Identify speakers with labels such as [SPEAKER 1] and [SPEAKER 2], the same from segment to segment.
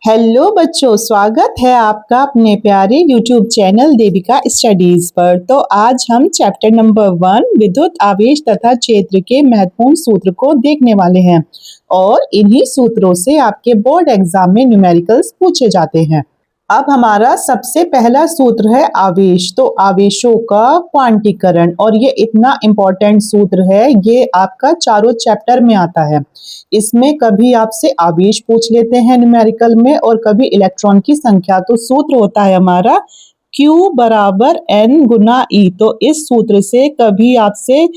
[SPEAKER 1] Hello बच्चों, स्वागत है आपका अपने प्यारे YouTube चैनल देविका स्टडीज पर। तो आज हम चैप्टर नंबर 1 विद्युत आवेश तथा क्षेत्र के महत्वपूर्ण सूत्र को देखने वाले हैं और इन्हीं सूत्रों से आपके बोर्ड एग्जाम में न्यूमेरिकल्स पूछे जाते हैं। अब हमारा सबसे पहला सूत्र है आवेश। तो आवेशों का क्वांटीकरण, और ये इतना इम्पोर्टेंट सूत्र है, ये आपका चारों चैप्टर में आता है। इसमें कभी आपसे आवेश पूछ लेते हैं न्यूमेरिकल में और कभी इलेक्ट्रॉन की संख्या। तो सूत्र होता है हमारा Q बराबर N गुना E। तो इस सूत्र से कभी आपसे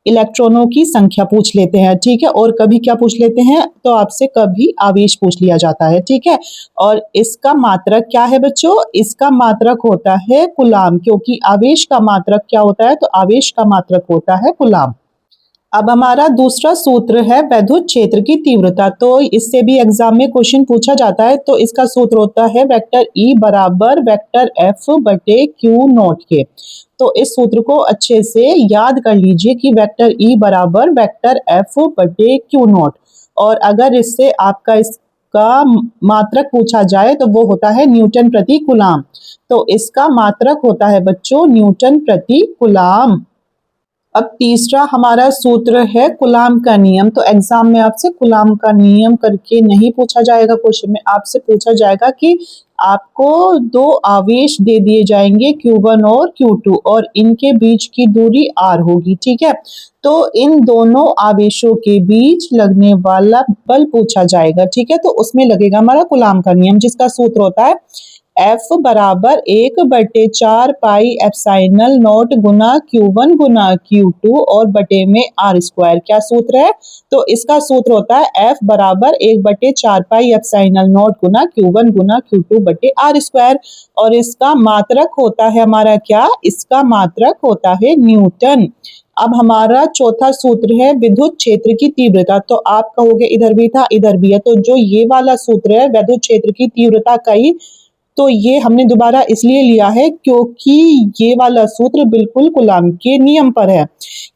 [SPEAKER 1] इलेक्ट्रॉनों की संख्या पूछ लेते हैं, ठीक है, और कभी क्या पूछ लेते हैं, तो आपसे कभी आवेश पूछ लिया जाता है, ठीक है। और इसका मात्रक क्या है बच्चों? इसका मात्रक होता है कूलाम, क्योंकि आवेश का मात्रक क्या होता है? तो आवेश का मात्रक होता है कूलाम। अब हमारा दूसरा सूत्र है विद्युत क्षेत्र की तीव्रता। तो इससे भी एग्जाम में क्वेश्चन पूछा जाता है। तो इसका सूत्र होता है वेक्टर E बराबर वेक्टर F बटे Q नॉट के। तो इस सूत्र को अच्छे से याद कर लीजिए कि वेक्टर E बराबर वेक्टर F बटे Q नॉट, और अगर इससे आपका इसका मात्रक पूछा जाए तो वो होता है न्यूटन प्रति कूलाम। तो इसका मात्रक होता है बच्चों न्यूटन प्रति कूलाम। अब तीसरा हमारा सूत्र है कूलाम का नियम। तो एग्जाम में आपसे कूलाम का नियम करके नहीं पूछा जाएगा, क्वेश्चन में आपसे पूछा जाएगा कि आपको दो आवेश दे दिए जाएंगे Q1 और Q2 और इनके बीच की दूरी R होगी, ठीक है। तो इन दोनों आवेशों के बीच लगने वाला बल पूछा जाएगा, ठीक है। तो उसमें लगेगा हमारा कूलाम का नियम, जिसका सूत्र होता है F बराबर 1/4 pi epsilon not Guna Q1 Guna Q2 और बटे में R स्क्वायर। क्या सूत्र है? तो इसका सूत्र होता है F बराबर 1/4 pi epsilon not Guna Q1 Guna Q2 बटे R स्क्वायर। और इसका मात्रक होता है हमारा क्या? इसका मात्रक होता है न्यूटन। अब हमारा चौथा सूत्र है विद्युत क्षेत्र की तीव्रता। तो आप कहोगे इधर भी था इधर भी है, तो जो ये वाला सूत्र है विद्युत क्षेत्र की तीव्रता का ही, तो ये हमने दोबारा इसलिए लिया है क्योंकि ये वाला सूत्र बिल्कुल कूलाम के नियम पर है।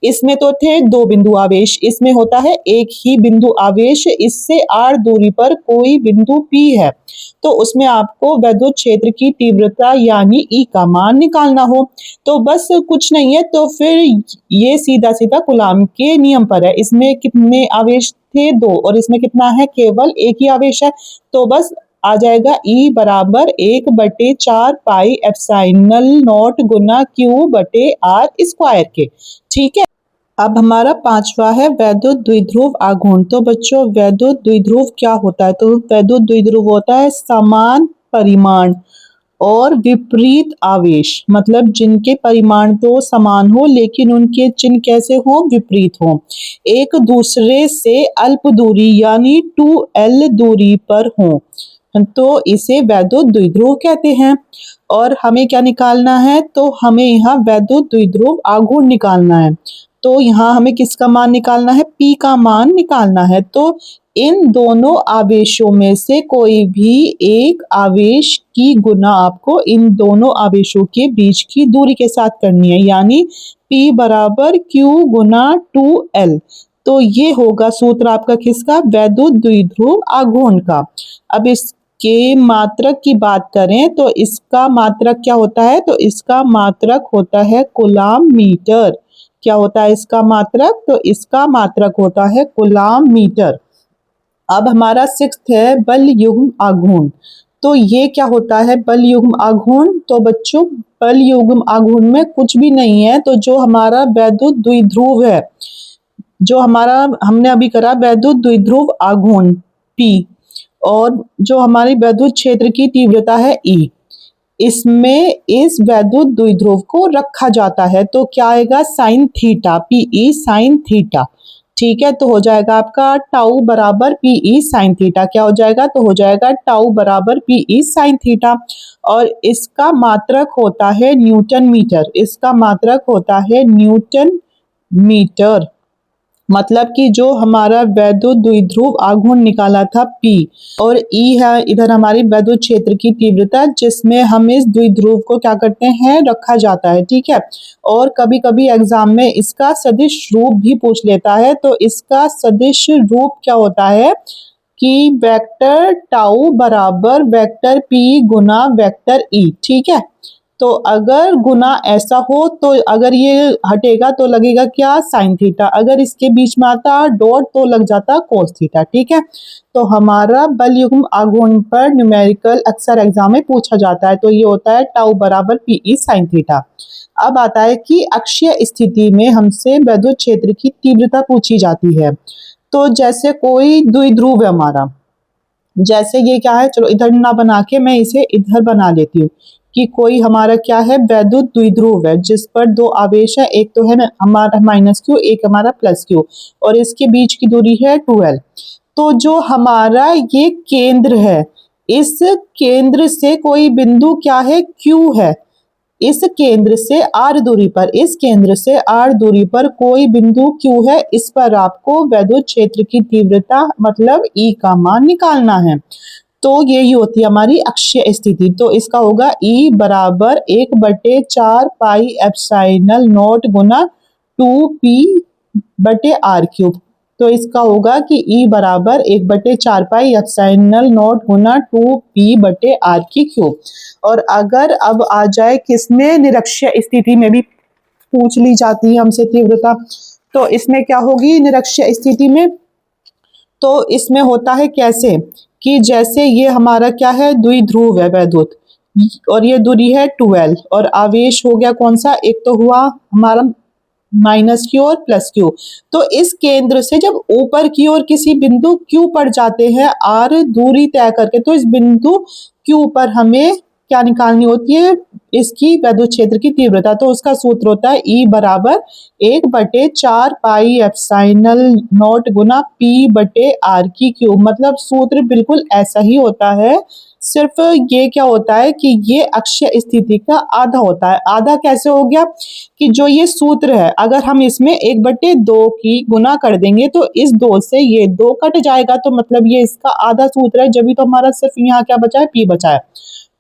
[SPEAKER 1] इसमें तो थे दो बिंदु आवेश, इसमें होता है एक ही बिंदु आवेश, इससे r दूरी पर कोई बिंदु P है, तो उसमें आपको विद्युत क्षेत्र की तीव्रता यानी E का मान निकालना हो। तो बस कुछ नहीं है, तो फिर ये सीधा सीधा कूलाम के नियम पर है। इसमें कितने आवेश थे? दो, और इसमें कितना है? केवल एक ही आवेश है। तो बस आ जाएगा E बराबर 1/4 pi epsilon not Guna Q बटे R स्क्वायर के, ठीक है। अब हमारा पांचवा है वैद्युत द्विध्रुव आघूर्ण। तो बच्चों वैद्युत द्विध्रुव क्या होता है? तो वैद्युत द्विध्रुव होता है समान परिमाण और विपरीत आवेश, मतलब जिनके परिमाण तो समान हो लेकिन उनके चिन्ह कैसे हो? विपरीत हो, एक दूसरे से अल्प दूरी यानी 2L दूरी पर हो, तो इसे वैद्युत द्विध्रुव कहते हैं। और हमें क्या निकालना है? तो हमें यहाँ वैद्युत द्विध्रुव आघूर्ण निकालना है। तो यहाँ हमें किसका मान निकालना है? P का मान निकालना है। तो इन दोनों आवेशों में से कोई भी एक आवेश की गुना आपको इन दोनों आवेशों के बीच की दूरी के साथ करनी है, यानी P बराबर Q गुना 2L। तो ये होगा सूत्र आपका किसका? वैद्युत द्विध्रुव आघूर्ण का। अब इसके मात्रक की बात करें तो इसका मात्रक क्या होता है? तो इसका मात्रक होता है कूलाम मीटर। क्या होता है इसका मात्रक? तो इसका मात्रक होता है कूलाम मीटर। अब हमारा सिक्स्थ है बल युग्म आघूर्ण। तो ये क्या होता है बल युग्म आघूर्ण? तो बच्चों बल युग्म आघूर्ण में कुछ भी नहीं है, तो जो हमारा वैद्युत द्विध्रुव है, जो हमारा हमने अभी करा वैद्युत द्विध्रुव आघूर्ण P, और जो हमारी वैद्युत क्षेत्र की तीव्रता है E, इसमें इस वैद्युत द्विध्रुव को रखा जाता है। तो क्या आएगा? Sine theta, PE sine theta, ठीक है। तो हो जाएगा आपका टाउ बराबर PE साइन थीटा। क्या हो जाएगा? तो हो जाएगा टाउ बराबर PE साइन थीटा। और इसका मात्रक होता है न्यूटन मीटर। इसका मात्रक होता है न्यूटन मीटर। मतलब कि जो हमारा वैद्युत द्विध्रुव आघूर्ण निकाला था P, और E है इधर हमारी वैद्युत क्षेत्र की तीव्रता, जिसमें हम इस द्विध्रुव को क्या करते हैं? रखा जाता है, ठीक है। और कभी कभी एग्जाम में इसका सदिश रूप भी पूछ लेता है। तो इसका सदिश रूप क्या होता है? कि वेक्टर टाउ बराबर वेक्टर पी गुना वेक्टर ई, ठीक है। तो अगर गुना ऐसा हो तो अगर ये हटेगा तो लगेगा क्या, साइन थीटा। अगर इसके बीच में आता डॉट तो लग जाता कोस थीटा, ठीक है। तो हमारा बल युग्म आघूर्ण पर न्यूमेरिकल अक्सर एग्जाम में पूछा जाता है, तो ये होता है टाउ बराबर पी ई साइन थीटा। अब आता है कि अक्षीय स्थिति में हमसे विद्युत क्षेत्र की तीव्रता पूछी जाती है। तो जैसे कोई द्विध्रुव है हमारा, जैसे ये क्या है, चलो इधर ना बना के मैं इसे इधर बना लेती हूँ कि कोई हमारा क्या है, वैद्युत द्विध्रुव है जिस पर दो आवेश है, एक तो है ना हमारा माइनस क्यू, एक हमारा प्लस क्यू, और इसके बीच की दूरी है 2l। तो जो हमारा ये केंद्र है, इस केंद्र से कोई बिंदु क्या है, क्यू है। इस केंद्र से r दूरी पर, इस केंद्र से r दूरी पर कोई बिंदु Q है, इस पर आपको विद्युत क्षेत्र की तीव्रता मतलब E का मान निकालना है। तो यही होती है हमारी अक्षीय स्थिति। तो इसका होगा E बराबर 1/4 pi epsilon not Guna 2p बटे आर क्यूब। तो इसका होगा कि E बराबर 1/4 pi epsilon not Guna 2p बटे आर की क्यूब। और अगर अब आ जाए किसमें, निरक्षीय स्थिति में भी पूछ ली जाती है हमसे तीव्रता, तो इसमें क्या होगी निरक्षीय स्थिति में, तो इसमें होता है कैसे कि जैसे ये हमारा क्या है, द्विध्रुव है वैद्युत, और ये दूरी है 2l, और आवेश हो गया कौन सा, एक तो हुआ हमारा माइनस क्यू और प्लस क्यू। तो इस केंद्र से जब ऊपर की ओर किसी बिंदु क्यू पर जाते हैं r दूरी तय करके, तो इस बिंदु क्यू पर हमें क्या निकालनी होती है, इसकी विद्युत क्षेत्र की तीव्रता। तो उसका सूत्र होता है E बराबर 1/4 pi epsilon not Guna p बटे r की क्यूब। मतलब सूत्र बिल्कुल ऐसा ही होता है, सिर्फ ये क्या होता है कि ये अक्षीय स्थिति का आधा होता है। आधा कैसे हो गया कि जो ये सूत्र है, अगर हम इसमें 1/2 की गुना कर देंगे तो इस 2 से ये 2 कट जाएगा, तो मतलब ये इसका आधा सूत्र है, जब भी तो हमारा सिर्फ यहाँ क्या बचा है, P बचा है।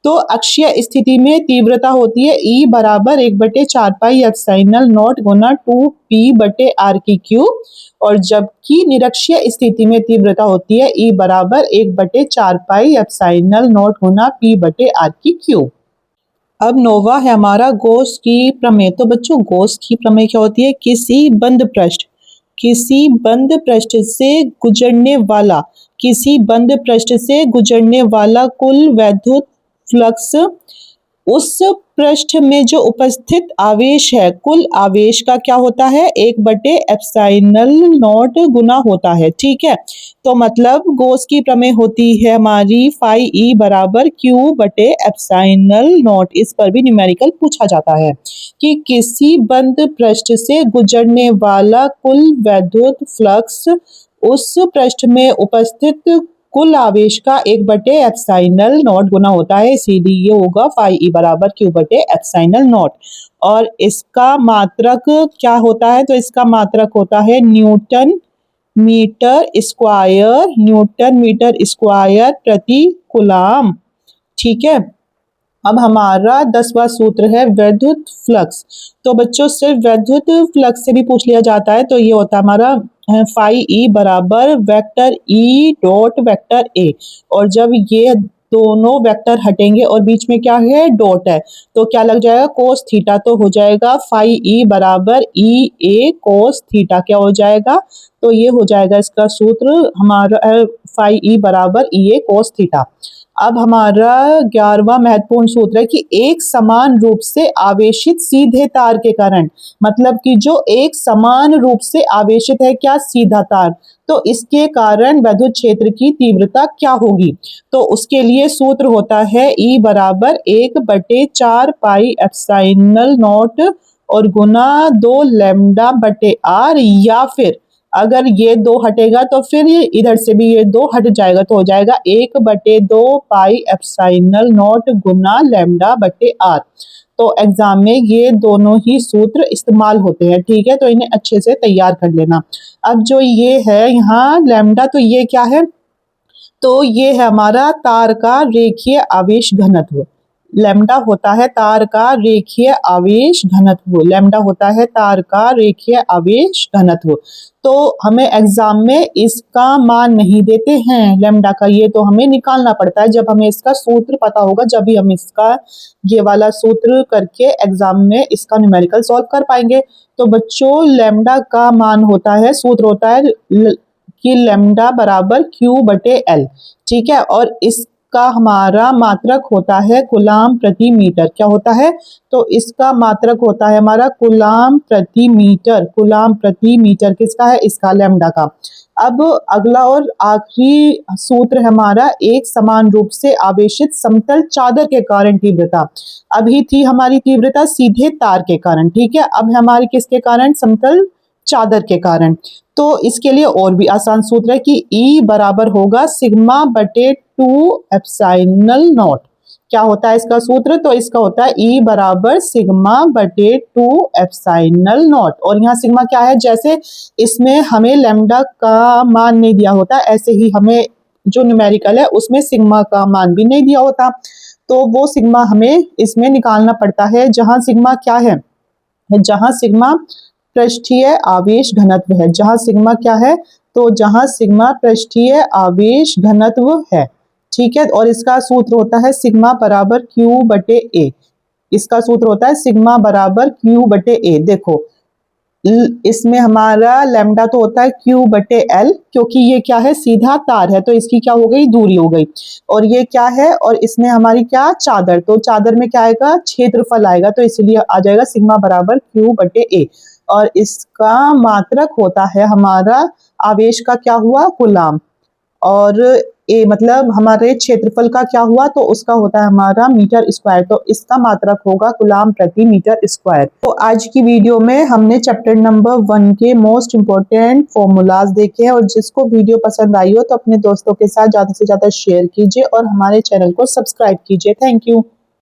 [SPEAKER 1] तो अक्षीय स्थिति में तीव्रता होती है E बराबर 1/4 pi epsilon not Guna 2p बटे r की क्यूब, और जबकि निरक्षीय स्थिति में तीव्रता होती है E बराबर 1/4 pi epsilon not Guna p बटे r की क्यूब। अब नोवा है हमारा गॉस की प्रमेय। तो बच्चों गॉस की प्रमेय क्या होती है, किसी बंद पृष्ठ से गुजरने वाला, किसी बंद पृष्ठ से गुजरने वाला कुल वैद्युत फ्लक्स उस पृष्ठ में जो उपस्थित आवेश है, कुल आवेश का क्या होता है, 1/एप्सिलॉन नॉट गुना होता है, ठीक है। तो मतलब गॉस की प्रमेय होती है हमारी फाई ई बराबर क्यू बटे एप्सिलॉन नॉट। इस पर भी न्यूमेरिकल पूछा जाता है कि किसी बंद पृष्ठ से गुजरने वाला कुल वैद्युत फ्लक्स उस पृष्ठ में उपस्थित कुल आवेश का 1/एप्सिलॉन नॉट गुना होता है, इसीलिए ये होगा फाई ई बराबर क्यू बटे एप्सिलॉन नॉट। और इसका मात्रक क्या होता है, तो इसका मात्रक होता है न्यूटन मीटर स्क्वायर प्रति कूलम, ठीक है। अब हमारा 10वां सूत्र है विद्युत फ्लक्स। तो बच्चों सिर्फ विद्युत फ्लक्स से भी पूछ लिया जाता है, तो ये होता है हमारा फाई ई बराबर vector E dot vector A, और जब ये दोनों वेक्टर हटेंगे और बीच में क्या है, डॉट है, तो क्या लग जाएगा, कोस थीटा। तो हो जाएगा फाई ई बराबर ई ए कोस थीटा, क्या हो जाएगा, तो ये हो जाएगा इसका सूत्र हमारा फाई ई बराबर ई ए कोस थीटा। अब हमारा 11वां महत्वपूर्ण सूत्र है कि एक समान रूप से आवेशित सीधे तार के कारण, मतलब कि जो एक समान रूप से आवेशित है क्या, सीधा तार, तो इसके कारण विद्युत क्षेत्र की तीव्रता क्या होगी। तो उसके लिए सूत्र होता है E बराबर 1/4 पाई एप्सिलॉन नॉट और गुना 2 लैम्डा बटे r, या फिर अगर ये 2 हटेगा तो फिर इधर से भी ये 2 हट जाएगा, तो हो जाएगा 1/2 pi epsilon not Guna lambda बटे r। तो एग्जाम में ये दोनों ही सूत्र इस्तेमाल होते हैं, ठीक है, तो इन्हें अच्छे से तैयार कर लेना। अब जो ये है यहाँ लैम्डा, तो ये क्या है, तो ये है हमारा तार का रेखीय आवेश घनत्व, लैम्डा होता है तार का रेखीय आवेश घनत्व। लैम्डा होता है तार का रेखीय आवेश घनत्व। तो हमें एग्जाम में इसका मान नहीं देते हैं लैम्डा का, ये तो हमें निकालना पड़ता है। जब हमें इसका सूत्र पता होगा जब भी हम इसका ये वाला सूत्र करके एग्जाम में इसका न्यूमेरिकल सॉल्व कर पाएंगे। तो बच्चों लैम्डा का मान होता है, सूत्र होता है कि लैम्डा बराबर Q बटे L, ठीक है। और इसका हमारा मात्रक होता है कूलाम प्रति मीटर। क्या होता है? तो इसका मात्रक होता है हमारा कूलाम प्रति मीटर। कूलाम प्रति मीटर किसका है? इसका, लैम्डा का। अब अगला और आखिरी सूत्र है हमारा एक समान रूप से आवेशित समतल चादर के कारण तीव्रता। अभी थी हमारी तीव्रता सीधे तार के कारण, ठीक है। अब हमारी किसके कारण? समतल चादर के कारण। तो इसके लिए और भी आसान सूत्र है कि E बराबर होगा सिग्मा बटे 2 एप्सिलॉन नॉट। क्या होता है इसका सूत्र? तो इसका होता है E बराबर सिग्मा बटे 2 एप्सिलॉन नॉट। और यहाँ सिग्मा क्या है? जैसे इसमें हमें लैम्डा का मान नहीं दिया होता, ऐसे ही हमें जो न्यूमेरिकल है उसमें सिग्मा का मान भी नहीं दिया होता। तो वो सिग्मा हमें इसमें निकालना पड़ता है। जहां सिग्मा क्या है? जहां सिग्मा पृष्ठीय आवेश घनत्व है। जहां सिग्मा क्या है? तो जहां सिग्मा पृष्ठीय आवेश घनत्व है, ठीक है। और इसका सूत्र होता है सिग्मा बराबर Q बटे A। इसका सूत्र होता है सिग्मा बराबर Q बटे A। देखो इसमें हमारा लैम्डा तो होता है Q बटे L, क्योंकि ये क्या है? सीधा तार है, तो इसकी क्या हो गई? दूरी हो गई। और ये क्या है? और इसमें हमारी क्या? चादर। तो चादर में क्या आएगा? क्षेत्रफल आएगा, तो इसलिए आ जाएगा सिग्मा बराबर Q बटे A। और इसका मात्रक होता है हमारा आवेश का क्या हुआ? कूलाम। और ए मतलब हमारे क्षेत्रफल का क्या हुआ? तो उसका होता है हमारा मीटर स्क्वायर। तो इसका मात्रक होगा कूलाम प्रति मीटर स्क्वायर। तो आज की वीडियो में हमने चैप्टर नंबर 1 के मोस्ट इंपोर्टेंट फॉर्मूलाज देखे हैं। और जिसको वीडियो पसंद आई हो तो अपने दोस्तों के साथ ज्यादा से ज्यादा शेयर कीजिए और हमारे चैनल को सब्सक्राइब कीजिए। Thank you.